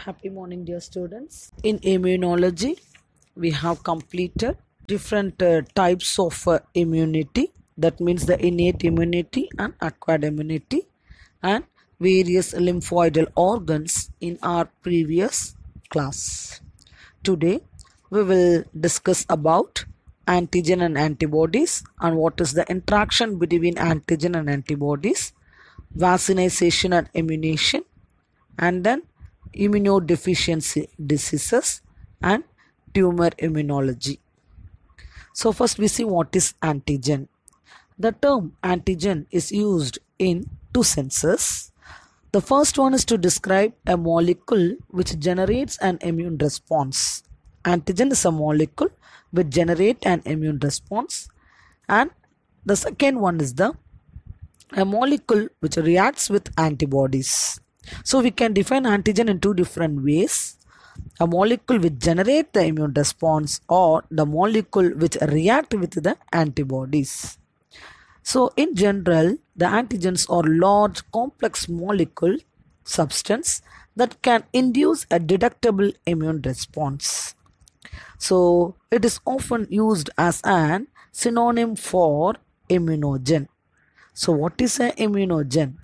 Happy morning, dear students. In immunology, we have completed different types of immunity. That means the innate immunity and acquired immunity, and various lymphoidal organs in our previous class. Today, we will discuss about antigen and antibodies and what is the interaction between antigen and antibodies, vaccination and immunization, and then immunodeficiency diseases and tumor immunology. So first we see what is antigen. The term antigen is used in two senses. The first one is to describe a molecule which generates an immune response. Antigen is a molecule which generates an immune response, and the second one is a molecule which reacts with antibodies. So we can define antigen in two different ways: a molecule which generates the immune response, or the molecule which react with the antibodies. So in general, the antigens are large complex molecule substance that can induce a detectable immune response. So it is often used as an synonym for immunogen. So what is an immunogen?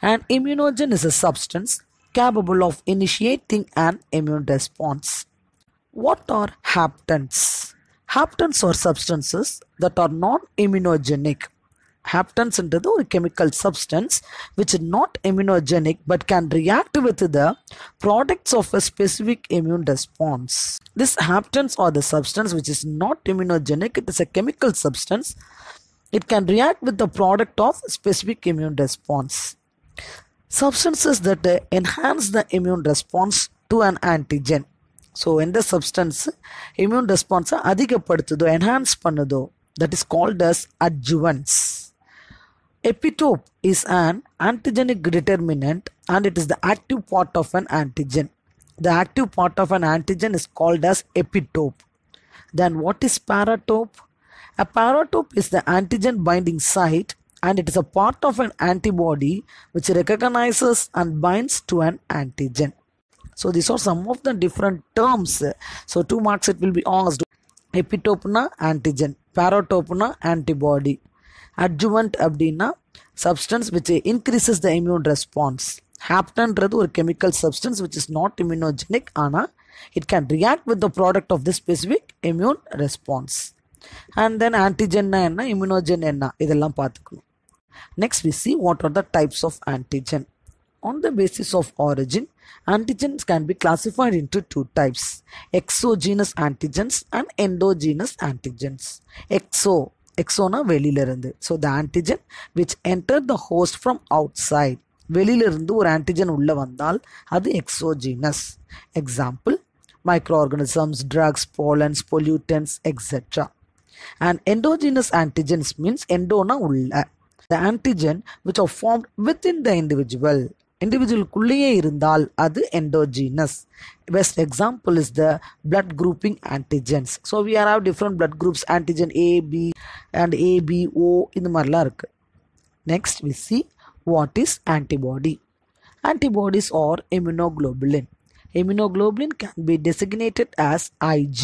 An immunogen is a substance capable of initiating an immune response. What are haptens? Haptens are substances that are non-immunogenic. Haptens is a chemical substance which is not immunogenic but can react with the products of a specific immune response. This haptens are the substance which is not immunogenic. It is a chemical substance. It can react with the product of specific immune response. Substances that enhance the immune response to an antigen. So when the substance immune response அதிகப்படுத்துதோ enhance பண்ணுதோ, that is called as adjuvants. Epitope is an antigenic determinant and it is the active part of an antigen. The active part of an antigen is called as epitope. Then what is paratope? A paratope is the antigen binding site and it is a part of an antibody which recognizes and binds to an antigen. So these are some of the different terms. So 2 marks it will be asked. Epitope na antigen, paratope na antibody, adjuvant abdina substance which increases the immune response. Hapten or chemical substance which is not immunogenic, ana it can react with the product of this specific immune response. And then antigen na enna, immunogen enna, idella paathukanum. Next we see what are the types of antigen. On the basis of origin, antigens can be classified into two types: exogenous antigens and endogenous antigens. Exona வெளியிலிருந்து. So the antigen which entered the host from outside. வெளியிலிருந்து ஒரு antigen உள்ள வந்தால் அது exogenous. Example, microorganisms, drugs, pollens, pollutants, etc. And endogenous antigens means endona ulla. The antigen which are formed within the individual. Individual குள்ளேயே இருந்தால் அது endogenous. Best example is the blood grouping antigens. So we have different blood groups, antigen A, B and A, B, O இந்த மாதிரிலாம் இருக்கு. Next we see what is antibody. Antibodies are immunoglobulin. Immunoglobulin can be designated as Ig.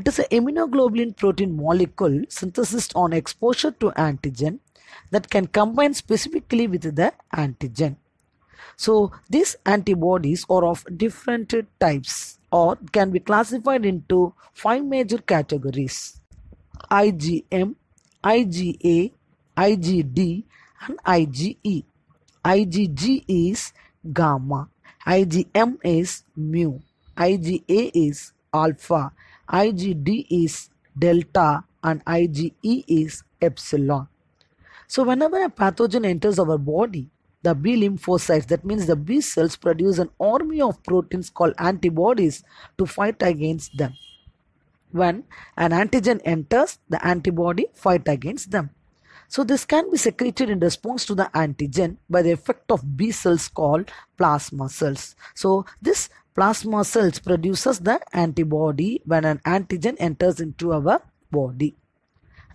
It is an immunoglobulin protein molecule synthesized on exposure to antigen that can combine specifically with the antigen. So these antibodies are of different types or can be classified into 5 major categories: IgM, IgA, IgD and IgE. IgG is gamma, IgM is mu, IgA is alpha, IgD is delta and IgE is epsilon. So whenever a pathogen enters our body, the B lymphocytes, that means the B cells, produce an army of proteins called antibodies to fight against them. When an antigen enters, the antibody fight against them. So this can be secreted in response to the antigen by the effect of B cells called plasma cells. So this plasma cells produces the antibody when an antigen enters into our body.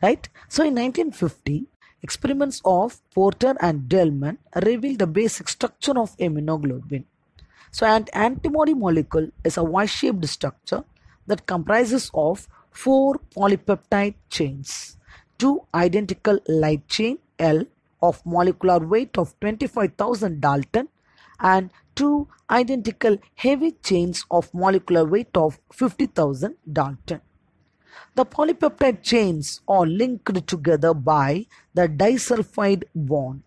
Right? So in 1950, experiments of Porter and Delman revealed the basic structure of immunoglobulin. So an antibody molecule is a Y-shaped structure that comprises of 4 polypeptide chains, 2 identical light chain L of molecular weight of 25,000 Dalton and 2 identical heavy chains of molecular weight of 50,000 Dalton. The polypeptide chains are linked together by the disulfide bond.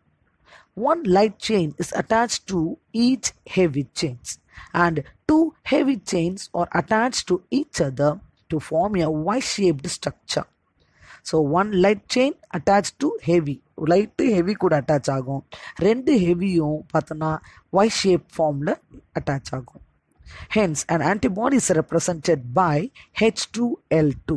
One light chain is attached to each heavy chains and 2 heavy chains are attached to each other to form a Y-shaped structure. So one light chain attached to heavy. Light heavy could attach ஆகும். ரெண்டு ஹெவியும் பார்த்தனா Y-shape formல attach ஆகும். Hence an antibody is represented by H2L2.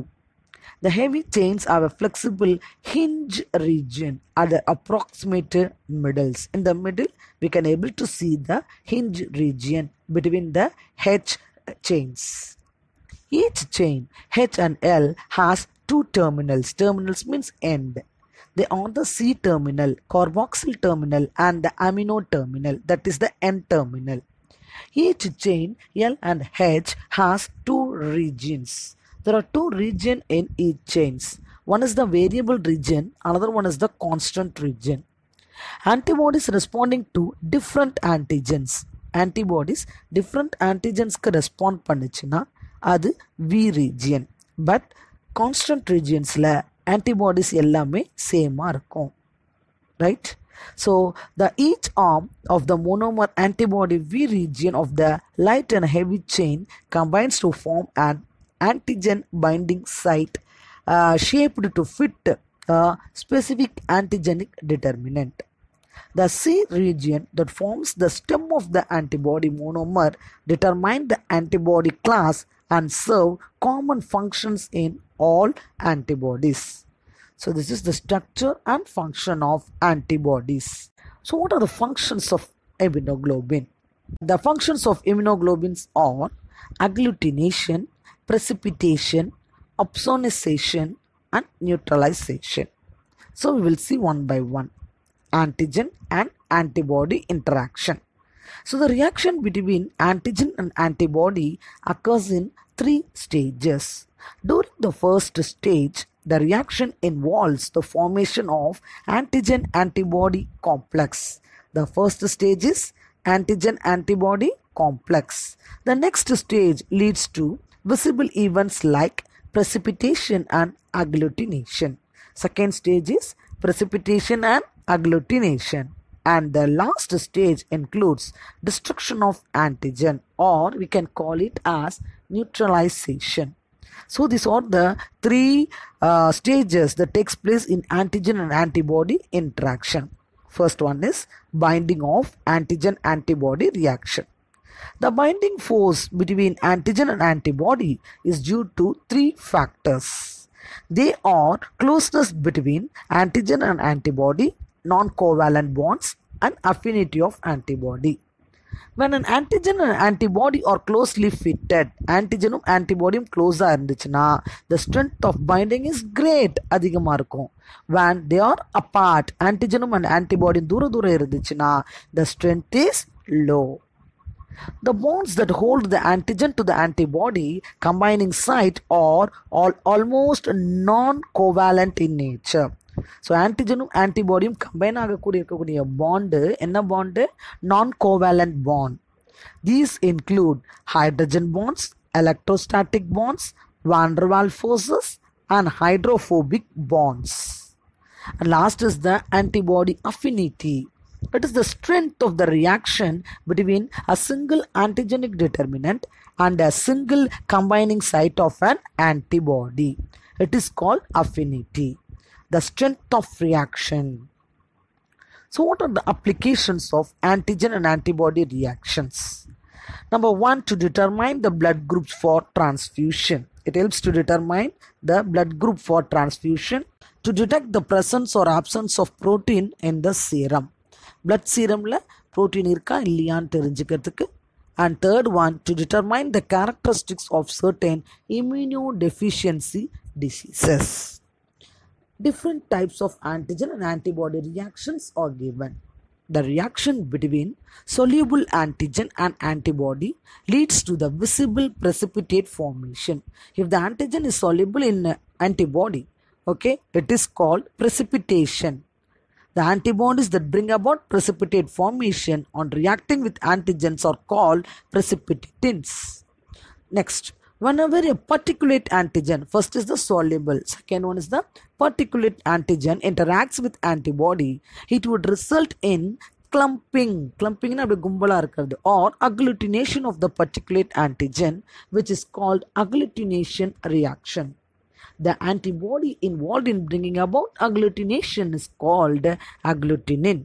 The heavy chains have a flexible hinge region at the approximate middles. In the middle, we can able to see the hinge region between the H chains. Each chain, H and L, has 2 terminals. Terminals means end. They are the C terminal, carboxyl terminal and the amino terminal, that is the N terminal. Each chain, L and H, has 2 regions. There are 2 regions in each chains. One is the variable region, another one is the constant region. Antibodies responding to different antigens. Antibodies different antigens க்கு respond பண்ணுச்சுன்னா அது V region. But constant regionsல antibodies எல்லாமே சேமா இருக்கும். Right? So the each arm of the monomer antibody V region of the light and heavy chain combines to form an antigen binding site shaped to fit a specific antigenic determinant. The C region that forms the stem of the antibody monomer determine the antibody class and serve common functions in all antibodies. So this is the structure and function of antibodies. So what are the functions of immunoglobulin? The functions of immunoglobulins are agglutination, precipitation, opsonization and neutralization. So we will see one by one. Antigen and antibody interaction. So the reaction between antigen and antibody occurs in 3 stages. During the first stage, the reaction involves the formation of antigen-antibody complex. The first stage is antigen-antibody complex. The next stage leads to visible events like precipitation and agglutination. Second stage is precipitation and agglutination. And the last stage includes destruction of antigen, or we can call it as neutralization. So these are the 3 stages that takes place in antigen and antibody interaction. First one is binding of antigen-antibody reaction. The binding force between antigen and antibody is due to 3 factors. They are closeness between antigen and antibody, non-covalent bonds, and affinity of antibody. When an antigen and antibody are closely fitted, antigenum antibodium closer இருந்துச்சுன்னா the strength of binding is great, அதிகமா இருக்கும். When they are apart, antigenum and antibody தூர தூர இருந்துச்சுன்னா the strength is low. The bonds that hold the antigen to the antibody combining site are almost non-covalent in nature. So antigenum antibodium combine ஆகக்கூடிய bond என்ன bond? Non-covalent bond. These include hydrogen bonds, electrostatic bonds, van der Waals forces and hydrophobic bonds. And last is the antibody affinity. It is the strength of the reaction between a single antigenic determinant and a single combining site of an antibody. It is called affinity. The strength of reaction. So what are the applications of antigen and antibody reactions? Number 1, to determine the blood groups for transfusion. It helps to determine the blood group for transfusion, to detect the presence or absence of protein in the serum. Blood serum la protein irka illiyanu therinjikradhukku. And third one, to determine the characteristics of certain immunodeficiency diseases. Different types of antigen and antibody reactions are given. the reaction between soluble antigen and antibody leads to the visible precipitate formation. If the antigen is soluble in antibody, okay, it is called precipitation. The antibodies that bring about precipitate formation on reacting with antigens are called precipitants. Next, whenever a particulate antigen, first is the soluble, second one is the particulate antigen, interacts with antibody, it would result in clumping or agglutination of the particulate antigen, which is called agglutination reaction. The antibody involved in bringing about agglutination is called agglutinin.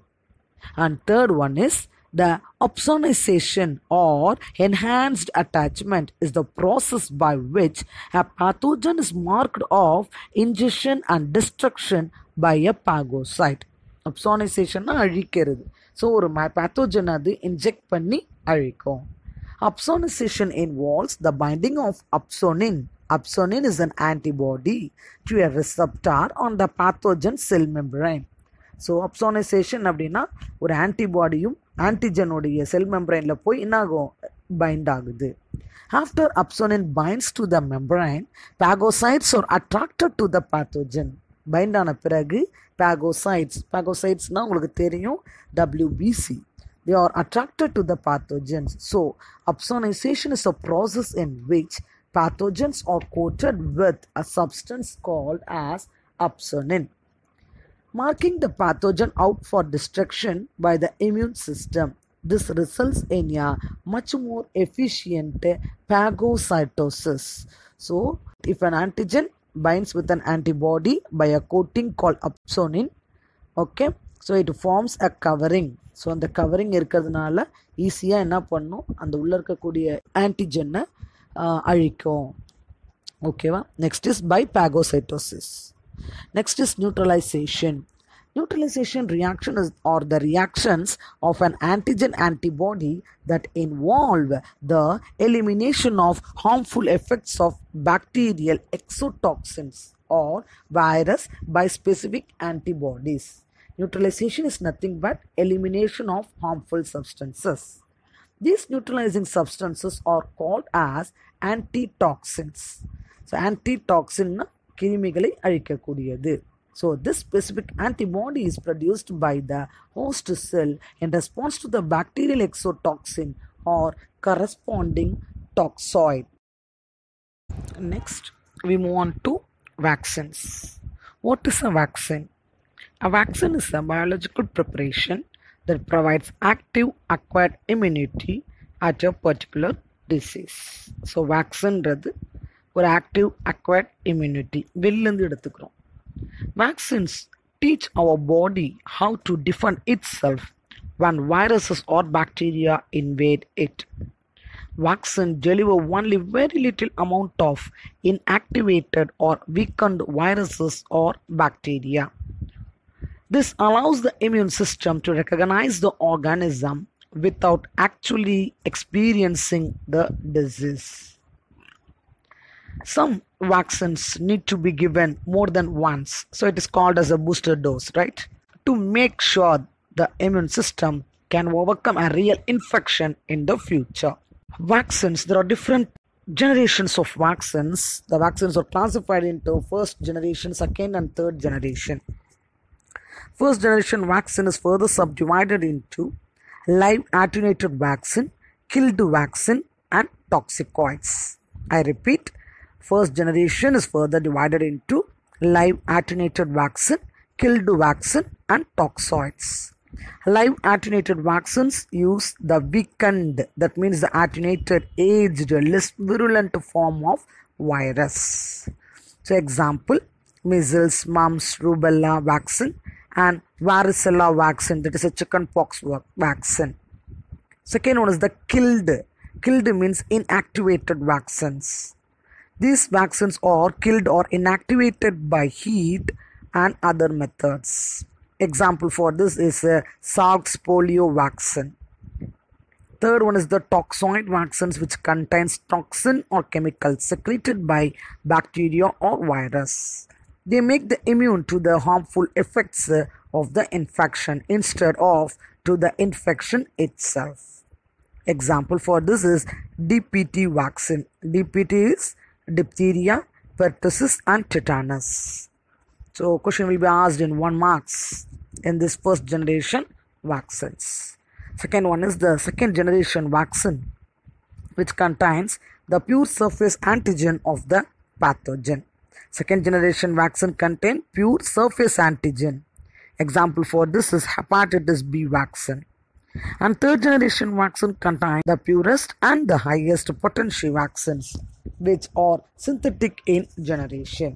And third one is the opsonization or enhanced attachment is the process by which a pathogen is marked off ingestion and destruction by a phagocyte. Opsonization அழிக்கிறது. So ஒரு pathogen அது inject பண்ணி அழிக்கும். Opsonization involves the binding of opsonin. Opsonin is an antibody to a receptor on the pathogen cell membrane. So opsonization அப்படின்னா ஒரு ஆன்டிபாடியும் ஆன்டிஜனுடைய செல் மெம்பரைன்ல போய் என்னாகும் find ஆகுது. After opsonin binds to the membrane, phagocytes are attracted to the pathogen. Bind ஆன பிறகு phagocytesனா உங்களுக்கு தெரியும் WBC. They are attracted to the pathogens. So opsonization is a process in which pathogens are coated with a substance called as opsonin, marking the pathogen out for destruction by the immune system. This results in a much more efficient phagocytosis. So, if an antigen binds with an antibody by a coating called opsonin, okay, so it forms a covering. So, அந்த covering இருக்கிறதுனால ஈஸியாக என்ன பண்ணும், அந்த உள்ள இருக்கக்கூடிய ஆன்டிஜனை அழிக்கும். ஓகேவா? Next is by phagocytosis. Next is neutralization. Neutralization reaction are the reactions of an antigen antibody that involve the elimination of harmful effects of bacterial exotoxins or virus by specific antibodies. Neutralization is nothing but elimination of harmful substances. These neutralizing substances are called as antitoxins. So antitoxin கிருமிகளை அழிக்கக்கூடியது. So this specific antibody is produced by the host cell in response to the bacterial exotoxin or corresponding toxoid. Next, we move on to vaccines. What is a vaccine? A vaccine is a biological preparation that provides active acquired immunity at a particular disease. So vaccine ஒரு active acquired immunity வெளிலேருந்து எடுத்துக்கிறோம். Vaccines teach our body how to defend itself when viruses or bacteria invade it. Vaccine deliver only very little amount of inactivated or weakened viruses or bacteria. This allows the immune system to recognize the organism without actually experiencing the disease. Some vaccines need to be given more than once, so it is called as a booster dose, right? To make sure the immune system can overcome a real infection in the future. Vaccines, there are different generations of vaccines. The vaccines are classified into first generation, second and third generation. First generation vaccine is further subdivided into live attenuated vaccine, killed vaccine and toxicoids. I repeat, first generation is further divided into live attenuated vaccine, killed vaccine and toxoids. Live attenuated vaccines use the weakened, that means the attenuated, aged, less virulent form of virus. So example, measles, mumps, rubella vaccine and varicella vaccine, that is a chickenpox vaccine. Second one is the killed. Killed means inactivated vaccines. These vaccines are killed or inactivated by heat and other methods. Example for this is a Salk's polio vaccine. Third one is the toxoid vaccines, which contains toxin or chemicals secreted by bacteria or virus. They make the immune to the harmful effects of the infection instead of to the infection itself. Example for this is DPT vaccine. DPT is diphtheria, pertussis and tetanus. So question will be asked in 1 marks in this first generation vaccines. Second one is the second generation vaccine, which contains the pure surface antigen of the pathogen. Second generation vaccine contain pure surface antigen. Example for this is hepatitis B vaccine. And third generation vaccine contains the purest and the highest potency vaccines, which are synthetic in generation.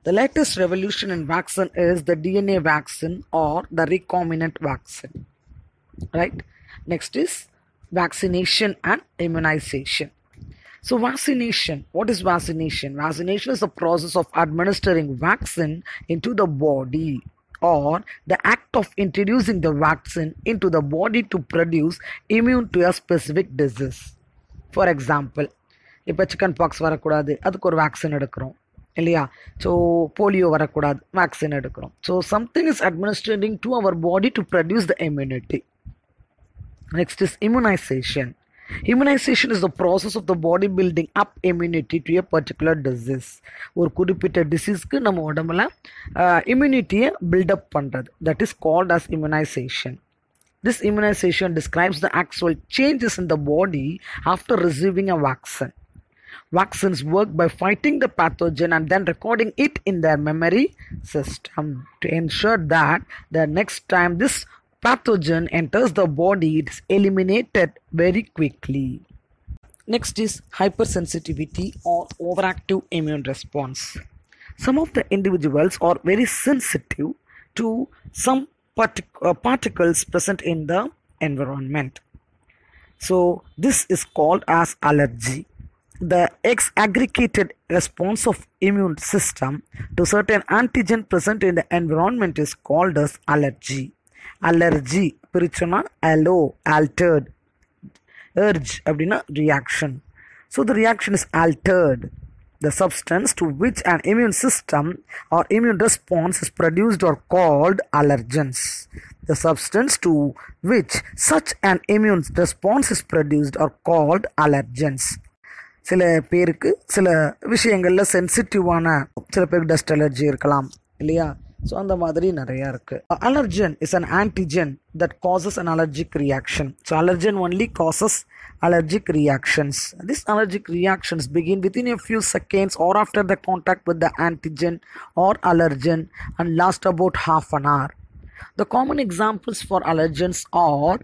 The latest revolution in vaccine is the DNA vaccine or the recombinant vaccine. Right? Next is vaccination and immunization. So vaccination, what is vaccination? Vaccination is the process of administering vaccine into the body, or the act of introducing the vaccine into the body to produce immune to a specific disease. For example, இப்போ chickenpox வரக்கூடாது, அதுக்கு ஒரு vaccine எடுக்கிறோம் இல்லையா? So polio வரக்கூடாது, vaccine எடுக்கிறோம். So something is administrating to our body to produce the immunity. Next is immunization. Immunization is the process of the body building up immunity to a particular disease. ஒரு குறிப்பிட்ட டிசீஸ்க்கு நம்ம உடம்புல இம்யூனிட்டியை build up பண்ணுறது, that is called as immunization. This immunization describes the actual changes in the body after receiving a vaccine. Vaccines work by fighting the pathogen and then recording it in their memory system to ensure that the next time this pathogen enters the body, it is eliminated very quickly. Next is hypersensitivity or overactive immune response. Some of the individuals are very sensitive to some particles present in the environment. So this is called as allergy. The aggregated response of immune system to certain antigen present in the environment is called as allergy. Allergy பிரிச்சோன்னா allo altered, urge அப்படின்னா reaction. So the reaction is altered. The substance to which an immune system or immune response is produced are called allergens. The substance to which such an immune response is produced are called allergens. சில பேருக்கு சில விஷயங்களில் சென்சிட்டிவான, சில பேருக்கு dust allergy இருக்கலாம் இல்லையா? So அந்த மாதிரி நிறையா இருக்குது. Allergen is an antigen that causes an allergic reaction. So allergen only causes allergic reactions. These allergic reactions begin within a few seconds or after the contact with the antigen or allergen and last about half an hour. The common examples for allergens are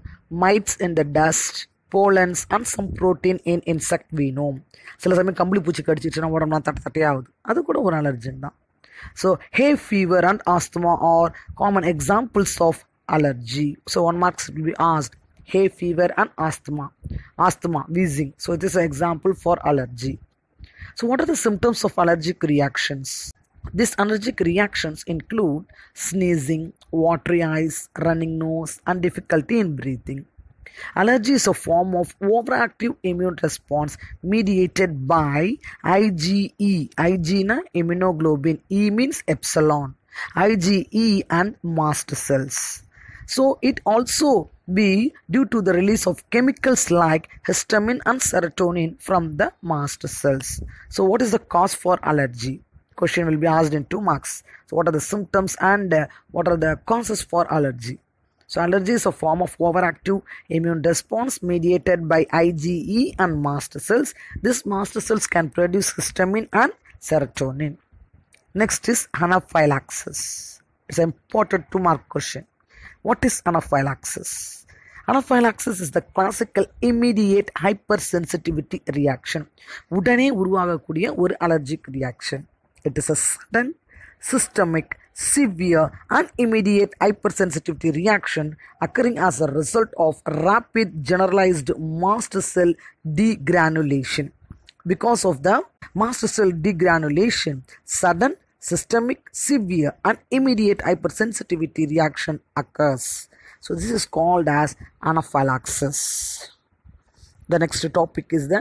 mites in the dust, pollens and some protein in insect venom. சில சமயம் கம்பளி பூச்சி கடிச்சிச்சுன்னா உடம்புலாம் தட்டே ஆகுது, அது கூட ஒரு allergen தான். So hay fever and asthma are common examples of allergy. So 1 marks will be asked. Hay fever and asthma, wheezing. So it is an example for allergy. So what are the symptoms of allergic reactions? These allergic reactions include sneezing, watery eyes, running nose and difficulty in breathing. Allergy is a form of overactive immune response mediated by IgE. IgE na immunoglobulin, E means epsilon, IgE and mast cells. So it also be due to the release of chemicals like histamine and serotonin from the mast cells. So what is the cause for allergy? Question will be asked in 2 marks. So what are the symptoms and what are the causes for allergy? So allergy is a form of overactive immune response mediated by IgE and mast cells. These mast cells can produce histamine and serotonin. Next is anaphylaxis. It's an important 2 mark question. What is anaphylaxis? Anaphylaxis is the classical immediate hypersensitivity reaction. உடனே உருவாகக்கூடிய ஒரு allergic reaction. It is a sudden, systemic, severe and immediate hypersensitivity reaction occurring as a result of rapid generalized mast cell degranulation. Because of the mast cell degranulation, sudden, systemic, severe and immediate hypersensitivity reaction occurs. So this is called as anaphylaxis. The next topic is the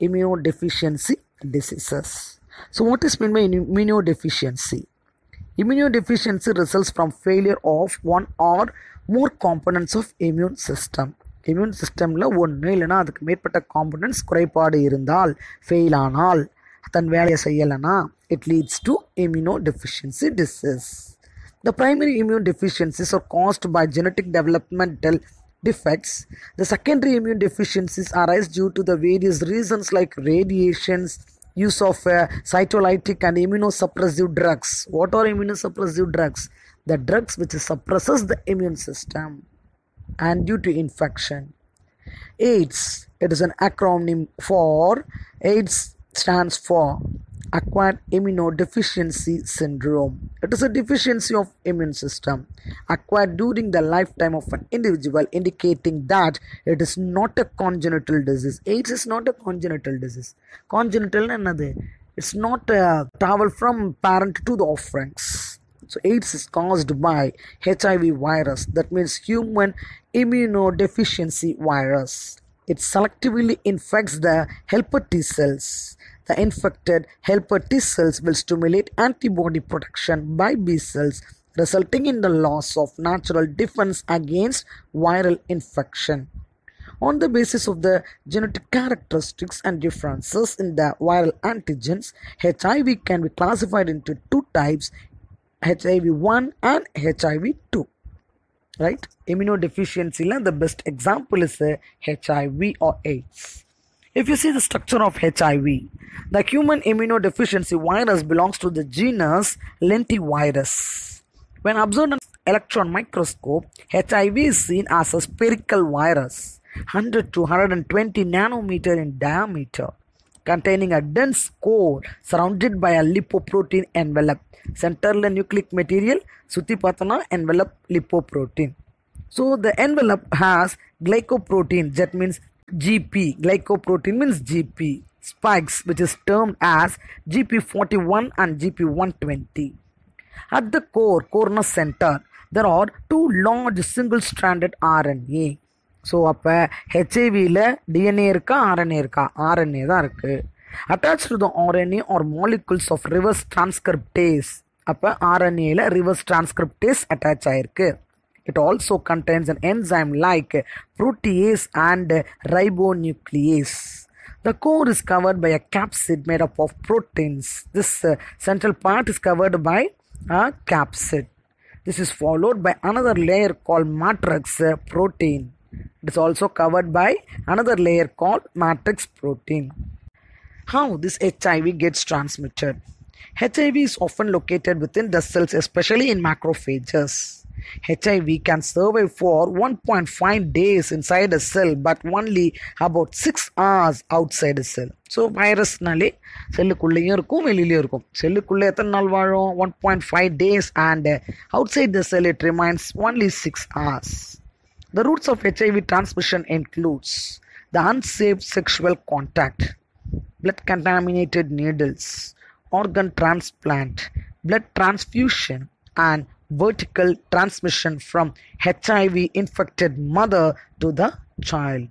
immunodeficiency diseases. So what is meant by immunodeficiency? Immunodeficiency results from failure of one or more components of immune system. Immune சிஸ்டமில் ஒன்று இல்லைனா அதுக்கு மேற்பட்ட components குறைபாடு இருந்தால், fail ஆனால், தன் வேலையை செய்யலைன்னா, it leads to immunodeficiency disease. The primary immune deficiencies are caused by genetic developmental defects. The secondary immune deficiencies arise due to the various reasons like radiations, use of cytolytic and immunosuppressive drugs. What are immunosuppressive drugs? The drugs which suppresses the immune system and due to infection. AIDS, it is an acronym for, AIDS stands for acquired immunodeficiency syndrome. It is a deficiency of immune system acquired during the lifetime of an individual, indicating that it is not a congenital disease. AIDS is not a congenital disease. Congenital another, it's not a travel from parent to the offerings. So AIDS is caused by HIV virus, that means human immunodeficiency virus. It selectively infects the helper T cells. The infected helper T cells will stimulate antibody production by B cells, resulting in the loss of natural defense against viral infection. On the basis of the genetic characteristics and differences in the viral antigens, HIV can be classified into two types, HIV-1 and HIV-2. Right? Immunodeficiency, the best example is HIV or AIDS. If you see the structure of HIV, the human immunodeficiency virus belongs to the genus lentivirus. When observed under electron microscope, HIV is seen as a spherical virus, 100 to 120 nanometer in diameter, containing a dense core surrounded by a lipoprotein envelope. Central nucleic material, sutti pathana envelope lipoprotein. So the envelope has glycoprotein, that means GP. Glycoprotein means GP. Spikes, which is termed as GP41 and GP120. At the core center, there are two large single-stranded RNA. So அப்போ ஹெச்ஐவியில் DNA இருக்கா, RNA இருக்கா? RNA தான் இருக்குது. Attached to the RNA are molecules of reverse transcriptase. அப்போ RNAல reverse transcriptase attach ஆயிருக்கு. It also contains an enzyme like protease and ribonuclease. The core is covered by a capsid made up of proteins. This central part is covered by a capsid. This is followed by another layer called matrix protein. It is also covered by another layer called matrix protein. How this HIV gets transmitted? HIV is often located within the cells, especially in macrophages. HIV can survive for 1.5 days inside a cell, but only about 6 hours outside a cell. So virusனாலே செல்லுக்குள்ளேயும் இருக்கும், வெளியிலையும் இருக்கும். செல்லுக்குள்ளே எத்தனை நாள் வாழும்? 1.5 days, and outside the cell it remains only 6 hours. The routes of HIV transmission includes the unsafe sexual contact, blood contaminated needles, organ transplant, blood transfusion, and vertical transmission from HIV infected mother to the child.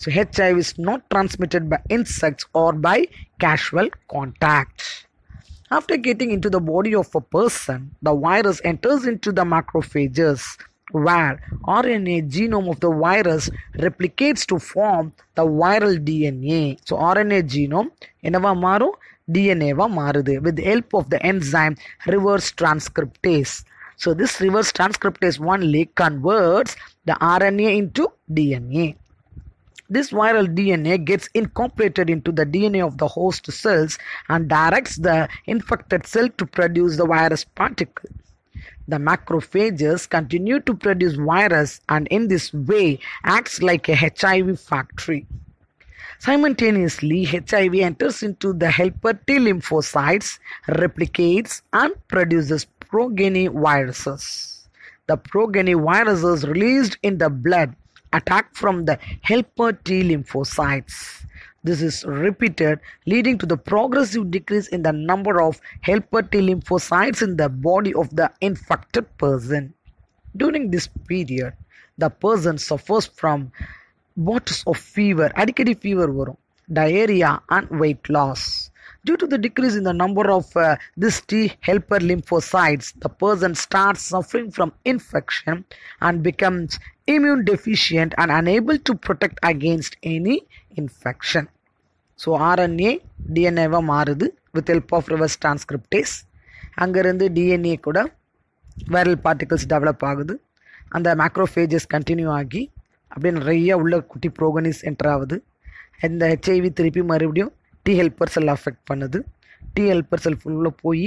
So HIV is not transmitted by insects or by casual contact. After getting into the body of a person, the virus enters into the macrophages, where RNA genome of the virus replicates to form the viral DNA. So RNA genome என்னவா மாறும்? DNA வா மாறுது with the help of the enzyme reverse transcriptase. So this reverse transcriptase only converts the RNA into DNA. This viral DNA gets incorporated into the DNA of the host cells and directs the infected cell to produce the virus particle. The macrophages continue to produce virus and in this way acts like a HIV factory. Simultaneously, HIV enters into the helper T lymphocytes, replicates and produces progeny viruses. The progeny viruses released in the blood attack from the helper T lymphocytes. This is repeated, leading to the progressive decrease in the number of helper T lymphocytes in the body of the infected person. During this period, the person suffers from bouts of fever, அடிக்கடி fever வரும், diarrhea and weight loss. Due to the decrease in the number of these T helper lymphocytes, the person starts suffering from infection and becomes immune deficient and unable to protect against any infection. So RNA DNA மாறுது with help of reverse transcriptase. அங்கிருந்து DNA கூட viral particles develop ஆகுது. அந்த macrophages continue ஆகி அப்படியே நிறைய உள்ள குட்டி ப்ரோகனிஸ் என்டர் ஆகுது. இந்த ஹெச்ஐவி திருப்பி மறுபடியும் டி ஹெல்ப்பர் செல் அஃபெக்ட் பண்ணுது. டி ஹெல்ப்பர் செல் ஃபுல்லாக போய்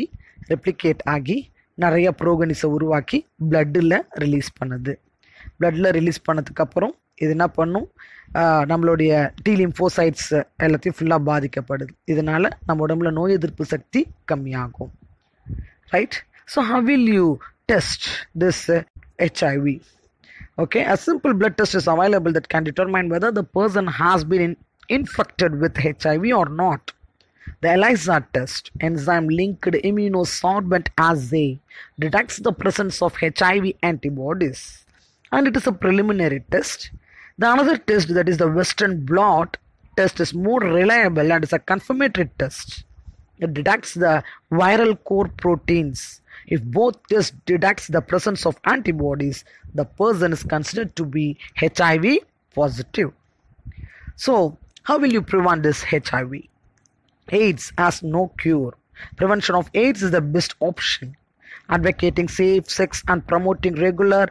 ரெப்ளிகேட் ஆகி நிறைய ப்ரோகனிஸை உருவாக்கி பிளட்டில் ரிலீஸ் பண்ணுது. பிளட்டில் ரிலீஸ் பண்ணதுக்கப்புறம் இது என்ன பண்ணும், நம்மளுடைய டி லிம்போசைட்ஸ் எல்லாத்தையும் ஃபுல்லாக பாதிக்கப்படுது. இதனால் நம்ம உடம்புல நோய் எதிர்ப்பு சக்தி கம்மியாகும். Right. So how will you test this HIV? Okay, a simple blood test is available that can determine whether the person has been infected with HIV or not. The ELISA test, enzyme-linked immunosorbent assay, detects the presence of HIV antibodies, and it is a preliminary test. The another test, that is the Western blot test, is more reliable and is a confirmatory test. It detects the viral core proteins. If both tests detects the presence of antibodies, the person is considered to be HIV positive. So, how will you prevent this HIV? AIDS has no cure. Prevention of AIDS is the best option. Advocating safe sex and promoting regular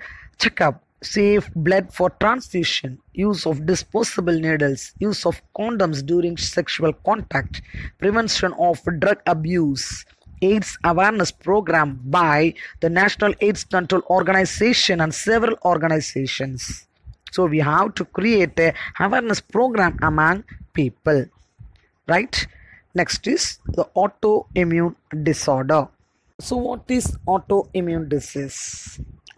checkup, safe blood for transfusion, use of disposable needles, use of condoms during sexual contact, prevention of drug abuse, AIDS awareness program by the National AIDS Control Organization and several organizations. So we have to create a awareness program among people. Right? Next is the autoimmune disorder. So what is autoimmune disease?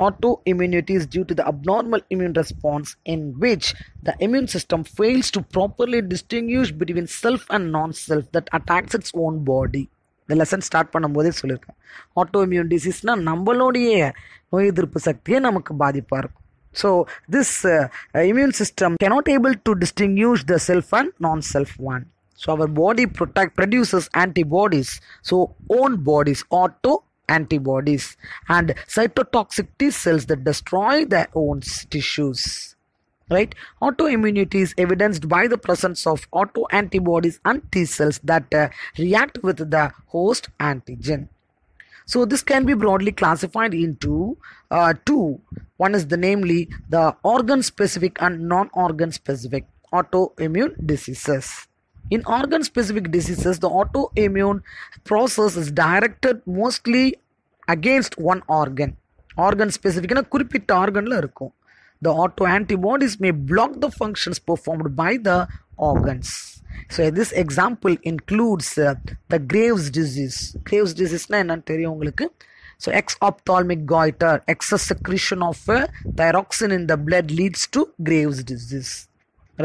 Autoimmunity is due to the abnormal immune response in which the immune system fails to properly distinguish between self and non-self that attacks its own body. இந்த lesson start பண்ணும்போதே சொல்லியிருக்கேன். Autoimmune டிசீஸ்னால் நம்மளுடைய நோய் எதிர்ப்பு சக்தியை நமக்கு பாதிப்பாக இருக்கும். So this immune system cannot able to distinguish the self and non-self one. So our body produces antibodies. So own bodies, auto antibodies, and cytotoxic T cells that destroy their own tissues. Right? Autoimmunity is evidenced by the presence of autoantibodies and T cells that react with the host antigen. So this can be broadly classified into two. One is namely the organ specific and non-organ specific autoimmune diseases. In organ specific diseases, the autoimmune process is directed mostly against one organ. Organ specific na குறிப்பிட்ட ஆர்கன்ல இருக்கும். The autoantibodies may block the functions performed by the organs. So this example includes the Graves disease. Graves disease na enna theriyum ungalku. So exophthalmic goiter, excess secretion of thyroxine in the blood leads to Graves disease.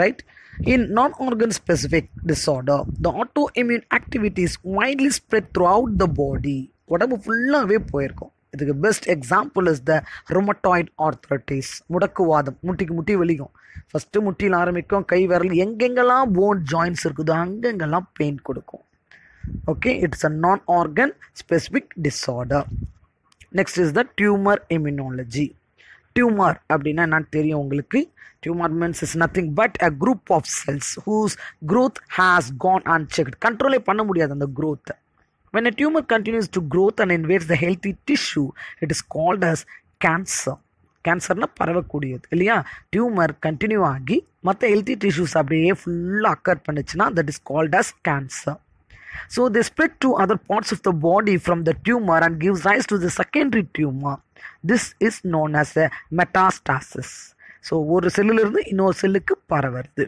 Right? In non-organ specific disorder, the autoimmune activity is widely spread throughout the body. உடம்பு ஃபுல்லாகவே போயிருக்கும். இதுக்கு best example is the rheumatoid arthritis. முடக்குவாதம், முட்டிக்கு முட்டி வலிக்கும். First முட்டியில் ஆரம்பிக்கும், கை விரல் எங்கெங்கெல்லாம் போன் ஜாயின்ஸ் இருக்குதோ அங்கெங்கெல்லாம் பெயின் கொடுக்கும். ஓகே, இட்ஸ் அ நான் organ specific disorder. Next is the tumour immunology. Tumour அப்படின்னா என்னன்னு தெரியும் உங்களுக்கு. Tumor means is nothing but a group of cells whose growth has gone unchecked. Control பண்ண முடியாது அந்த growth. When a tumor continues to grow and invades the healthy tissue, it is called as cancer. கேன்சர்னா பரவக்கூடியது இல்லையா. Tumour continue ஆகி மற்ற healthy tissues அப்படியே ஃபுல்லாக occur பண்ணுச்சுன்னா that is called as cancer. So they spread to other parts of the body from the tumor and gives rise to the secondary tumor. This is known as a metastasis. So ஒரு செல்லிலிருந்து இன்னொரு செல்லுக்கு பரவுறது.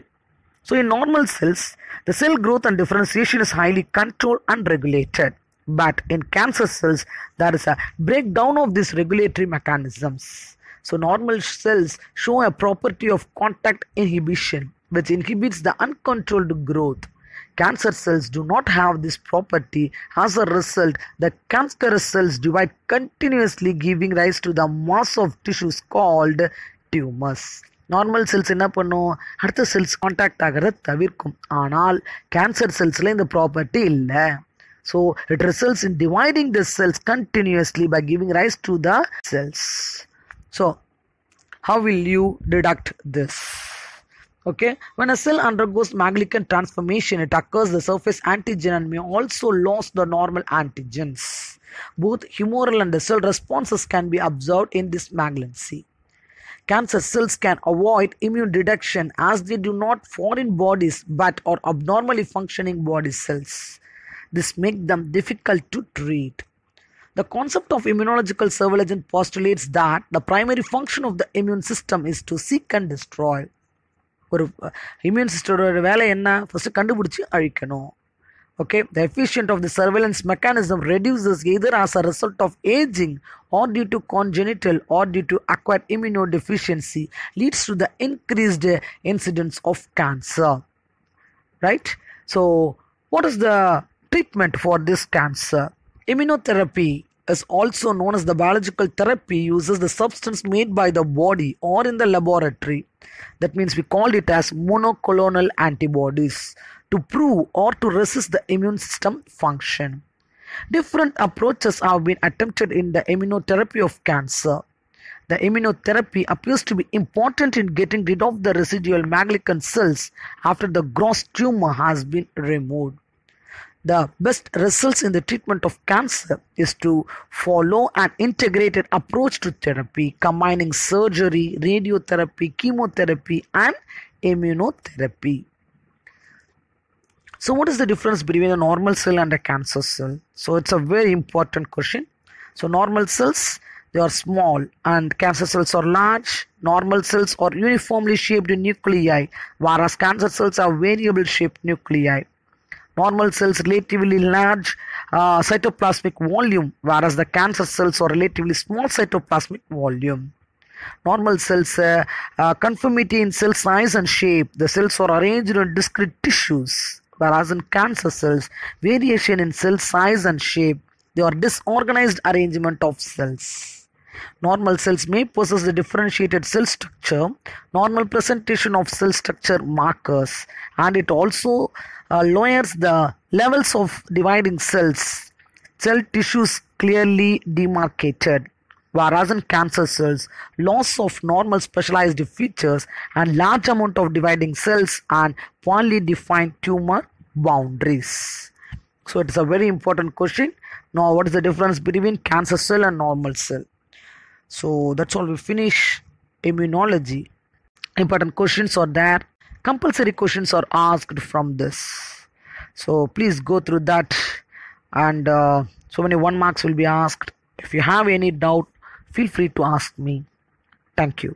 So in normal cells, the cell growth and differentiation is highly controlled and regulated. But in cancer cells, there is a breakdown of these regulatory mechanisms. So normal cells show a property of contact inhibition, which inhibits the uncontrolled growth. Cancer cells do not have this property. As a result, the cancerous cells divide continuously, giving rise to the mass of tissues called tumors. Normal cells என்ன பண்ணும், அடுத்த cells contact ஆகிறத தவிர்க்கும். ஆனால் cancer செல்ஸில் இந்த property இல்லை. So it results in dividing the cells continuously by giving rise to the cells. So how will you deduct this? Okay, when a cell undergoes Maglican transformation, it occurs the surface antigen and may also lose the normal antigens. Both humoral and the cell responses can be observed in this malignancy. Cancer cells can avoid immune detection as they do not foreign bodies but are abnormally functioning body cells. This makes them difficult to treat. The concept of immunological surveillance postulates that the primary function of the immune system is to seek and destroy. ஒரு immune சிஸ்டமோட வேலை என்ன, first கண்டுபிடிச்சி அழிக்கணும். Okay, the efficiency of the surveillance mechanism reduces either as a result of aging or due to congenital or due to acquired immunodeficiency, leads to the increased incidence of cancer. Right? So, what is the treatment for this cancer? Immunotherapy is also known as the biological therapy, uses the substance made by the body or in the laboratory. That means we called it as monoclonal antibodies to prove or to resist the immune system function. Different approaches have been attempted in the immunotherapy of cancer. The immunotherapy appears to be important in getting rid of the residual Maglican cells after the gross tumor has been removed. The best results in the treatment of cancer is to follow an integrated approach to therapy, combining surgery, radiotherapy, chemotherapy, and immunotherapy. So what is the difference between a normal cell and a cancer cell? So it's a very important question. So normal cells, they are small and cancer cells are large. Normal cells are uniformly shaped nuclei, whereas cancer cells are variable shaped nuclei. Normal cells relatively large cytoplasmic volume, whereas the cancer cells are relatively small cytoplasmic volume. Normal cells conformity in cell size and shape. The cells are arranged in discrete tissues, whereas in cancer cells, variation in cell size and shape. They are disorganized arrangement of cells. Normal cells may possess the differentiated cell structure, normal presentation of cell structure markers, and it also lowers the levels of dividing cells, cell tissues clearly demarcated. Whereas in cancer cells, loss of normal specialized features and large amount of dividing cells and poorly defined tumor boundaries. So it's a very important question. Now what is the difference between cancer cell and normal cell? So that's all, we finish immunology. Important questions are there. Compulsory questions are asked from this. So please go through that, and so many 1 marks will be asked. If you have any doubt, feel free to ask me. Thank you.